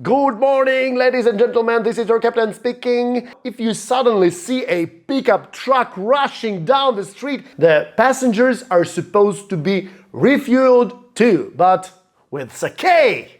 Good morning, ladies and gentlemen, this is your captain speaking. If you suddenly see a pickup truck rushing down the street, the passengers are supposed to be refueled too, but with sake.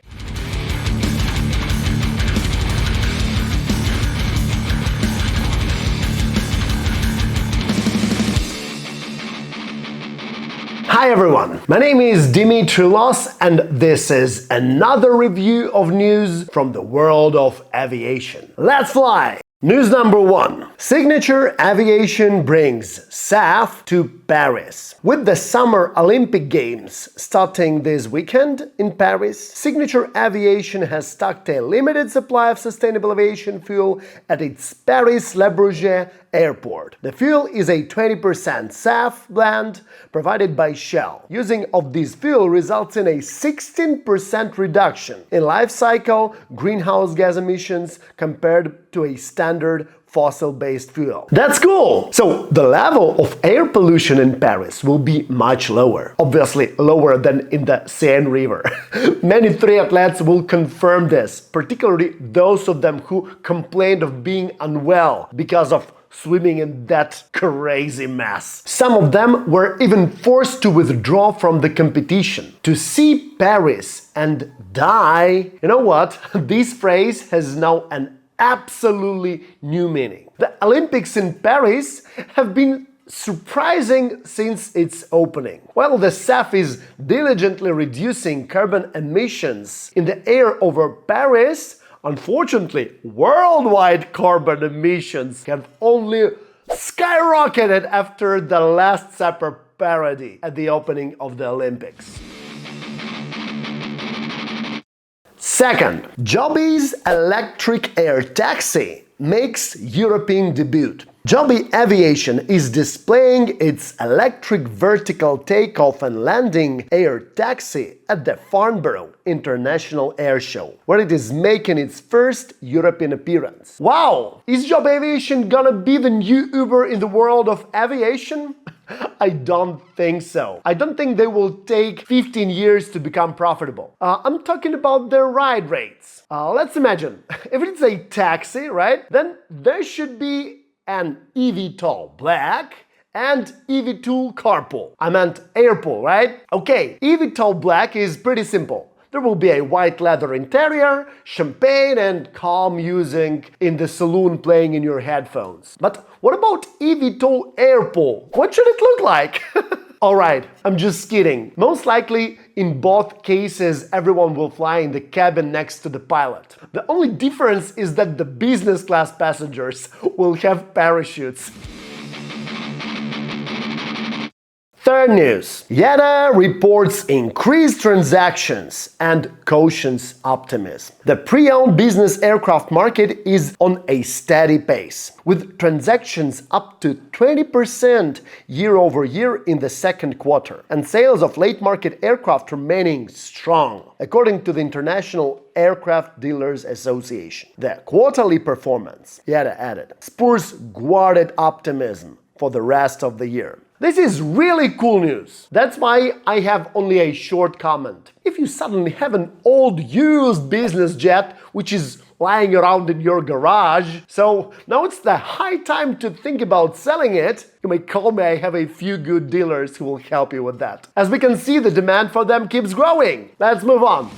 Hi everyone, my name is Dimitry Los and this is another review of news from the world of aviation. Let's fly! News number 1. Signature Aviation brings SAF to Paris. With the Summer Olympic Games starting this weekend in Paris, Signature Aviation has stocked a limited supply of sustainable aviation fuel at its Paris-Le Bourget airport. The fuel is a 20% SAF blend provided by Shell. Using of this fuel results in a 16% reduction in life cycle greenhouse gas emissions compared to a standard fossil-based fuel. That's cool! So the level of air pollution in Paris will be much lower. Obviously lower than in the Seine River. Many triathletes will confirm this, particularly those of them who complained of being unwell because of swimming in that crazy mess. Some of them were even forced to withdraw from the competition. To see Paris and die, you know what? This phrase has now an absolutely new meaning. The Olympics in Paris have been surprising since its opening. While the SAF is diligently reducing carbon emissions in the air over Paris, unfortunately, worldwide carbon emissions have only skyrocketed after the Last Supper parody at the opening of the Olympics. Second, Joby's electric air taxi makes European debut. Joby Aviation is displaying its electric vertical takeoff and landing air taxi at the Farnborough International Air Show, where it is making its first European appearance. Wow! Is Joby Aviation gonna be the new Uber in the world of aviation? I don't think so. I don't think they will take 15 years to become profitable. I'm talking about their ride rates. Let's imagine, if it's a taxi, right, then there should be an eVTOL Black and eVTOL Carpool. I meant Airpool, right? Okay, eVTOL Black is pretty simple. There will be a white leather interior, champagne and calm music in the saloon playing in your headphones. But what about eVTOL Airpool? What should it look like? Alright, I'm just kidding. Most likely, in both cases, everyone will fly in the cabin next to the pilot. The only difference is that the business class passengers will have parachutes. Third news. IADA reports increased transactions and cautions optimism. The pre-owned business aircraft market is on a steady pace, with transactions up to 20% year-over-year in the second quarter, and sales of late-market aircraft remaining strong, according to the International Aircraft Dealers Association. The quarterly performance, IADA added, spurs guarded optimism for the rest of the year. This is really cool news. That's why I have only a short comment. If you suddenly have an old used business jet which is lying around in your garage, so now it's the high time to think about selling it, you may call me. I have a few good dealers who will help you with that. As we can see, the demand for them keeps growing. Let's move on.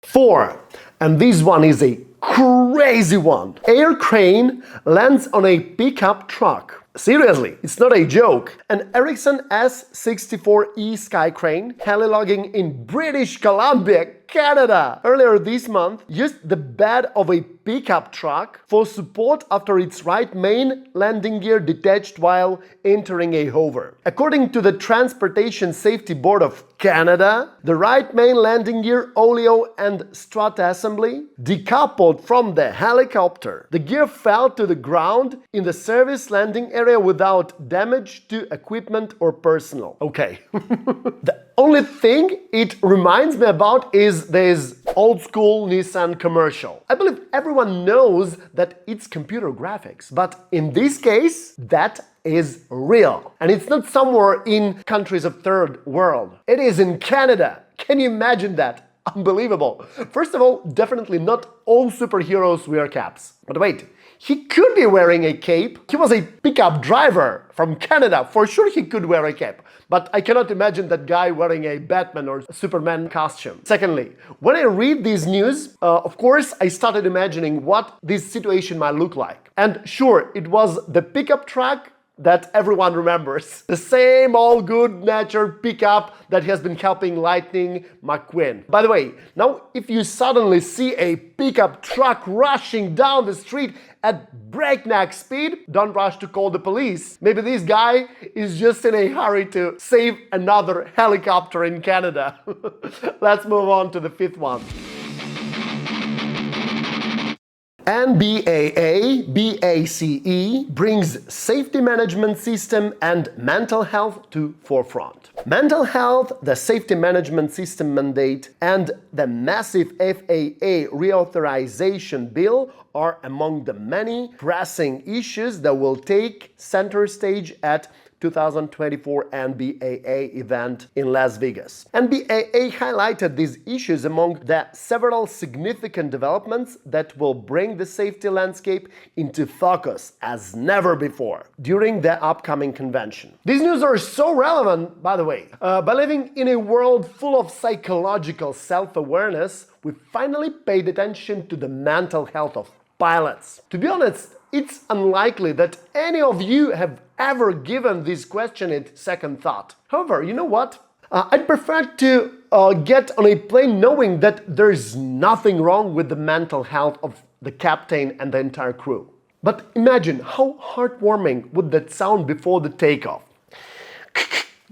4. And this one is a crazy one. Air crane lands on a pickup truck. Seriously, it's not a joke. An Ericsson S64E Sky Crane heli-logging in British Columbia, Canada, earlier this month used the bed of a pickup truck for support after its right main landing gear detached while entering a hover. According to the Transportation Safety Board of Canada, the right main landing gear, oleo and strut assembly decoupled from the helicopter. The gear fell to the ground in the service landing area without damage to equipment or personnel. Okay. The only thing it reminds me about is this old school Nissan commercial. I believe everyone knows that it's computer graphics, but in this case, that is real. And it's not somewhere in countries of third world. It is in Canada. Can you imagine that? Unbelievable. First of all, definitely not all superheroes wear caps. But wait, he could be wearing a cape. He was a pickup driver from Canada. For sure he could wear a cape. But I cannot imagine that guy wearing a Batman or Superman costume. Secondly, when I read these news, of course, I started imagining what this situation might look like. And sure, it was the pickup truck that everyone remembers. The same old good-natured pickup that has been helping Lightning McQueen. By the way, now if you suddenly see a pickup truck rushing down the street at breakneck speed, don't rush to call the police. Maybe this guy is just in a hurry to save another helicopter in Canada. Let's move on to the fifth one. NBAA-BACE brings safety management system and mental health to forefront. Mental health, the safety management system mandate, and the massive FAA reauthorization bill are among the many pressing issues that will take center stage at 2024 NBAA event in Las Vegas. NBAA highlighted these issues among the several significant developments that will bring the safety landscape into focus as never before during the upcoming convention. These news are so relevant, by the way. By living in a world full of psychological self-awareness, we finally paid attention to the mental health of pilots. To be honest, it's unlikely that any of you have ever given this question a second thought. However, you know what? I'd prefer to get on a plane knowing that there's nothing wrong with the mental health of the captain and the entire crew. But imagine how heartwarming would that sound before the takeoff.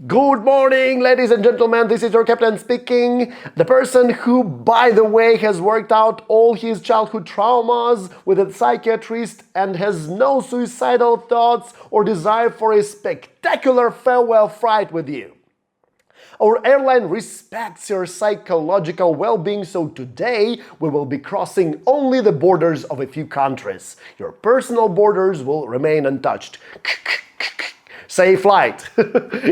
Good morning, ladies and gentlemen, this is your captain speaking. The person who, by the way, has worked out all his childhood traumas with a psychiatrist and has no suicidal thoughts or desire for a spectacular farewell flight with you. Our airline respects your psychological well-being, so today we will be crossing only the borders of a few countries. Your personal borders will remain untouched. Safe flight.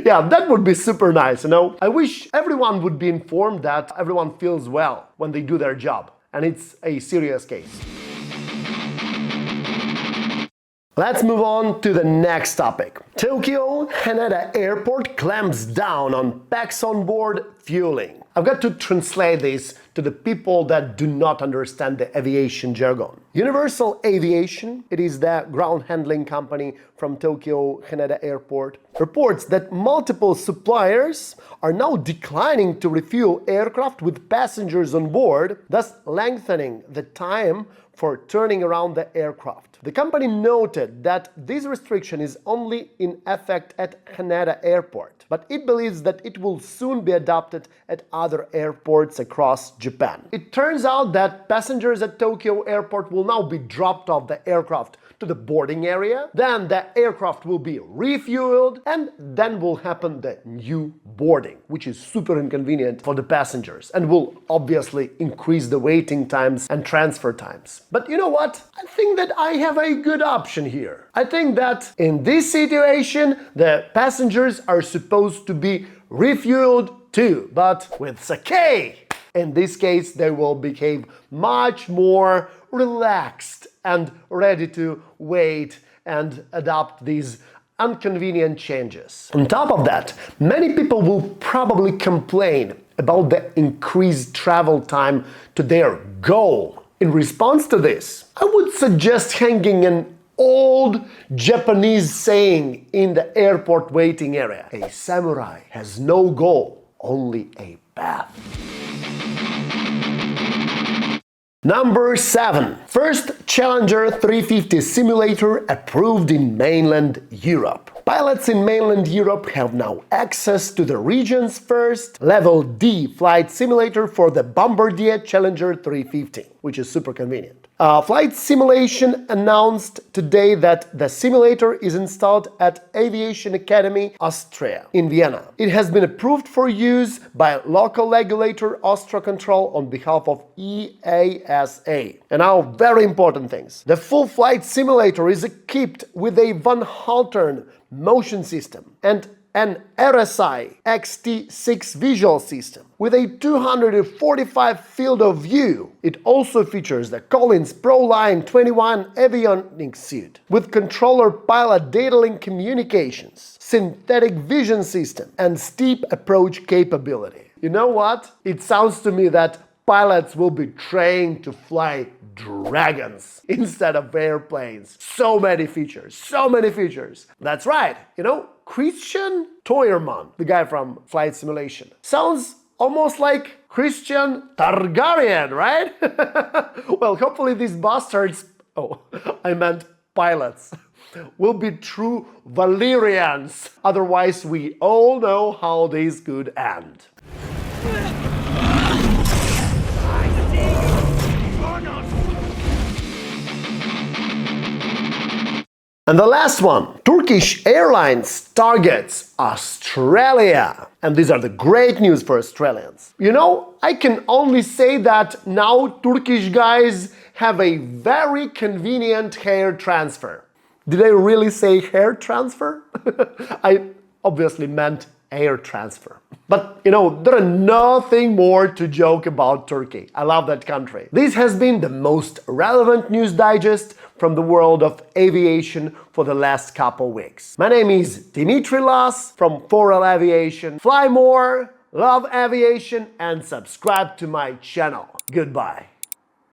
Yeah, that would be super nice, you know? I wish everyone would be informed that everyone feels well when they do their job, and it's a serious case. Let's move on to the next topic. Tokyo Haneda Airport clamps down on packs on board fueling. I've got to translate this to the people that do not understand the aviation jargon. Universal Aviation, it is the ground handling company from Tokyo Haneda Airport, reports that multiple suppliers are now declining to refuel aircraft with passengers on board, thus lengthening the time for turning around the aircraft. The company noted that this restriction is only in effect at Haneda Airport, but it believes that it will soon be adopted at other airports across Japan. It turns out that passengers at Tokyo Airport will now be dropped off the aircraft to the boarding area, then the aircraft will be refueled, and then will happen the new boarding, which is super inconvenient for the passengers and will obviously increase the waiting times and transfer times. But you know what? I think that I have a good option here. I think that in this situation, the passengers are supposed to be refueled too, but with sake. In this case, they will behave much more relaxed and ready to wait and adopt these inconvenient changes. On top of that, many people will probably complain about the increased travel time to their goal. In response to this, I would suggest hanging an old Japanese saying in the airport waiting area. A samurai has no goal, only a path. Number 7. First Challenger 350 simulator approved in mainland Europe. Pilots in mainland Europe have now access to the region's first Level D flight simulator for the Bombardier Challenger 350, which is super convenient. Flight Simulation announced today that the simulator is installed at Aviation Academy, Austria, in Vienna. It has been approved for use by local regulator Austrocontrol on behalf of EASA. And now, very important things. The full flight simulator is equipped with a Van Haltern motion system and an RSI XT6 visual system with a 245 field of view. It also features the Collins ProLine 21 avionics suite with controller pilot data link communications, synthetic vision system, and steep approach capability. You know what? It sounds to me that pilots will be trained to fly dragons instead of airplanes. So many features, so many features. That's right, Christian Toyerman, the guy from Flight Simulation. Sounds almost like Christian Targaryen, right? Well, hopefully these bastards, I meant pilots, will be true Valyrians. Otherwise, we all know how this could end. And the last one, Turkish Airlines targets Australia. And these are the great news for Australians. I can only say that now Turkish guys have a very convenient hair transfer. Did I really say hair transfer? I obviously meant air transfer. But there is nothing more to joke about Turkey. I love that country. This has been the most relevant news digest from the world of aviation for the last couple weeks. My name is Dimitry Los from Fourel Aviation. Fly more, love aviation, and subscribe to my channel. Goodbye.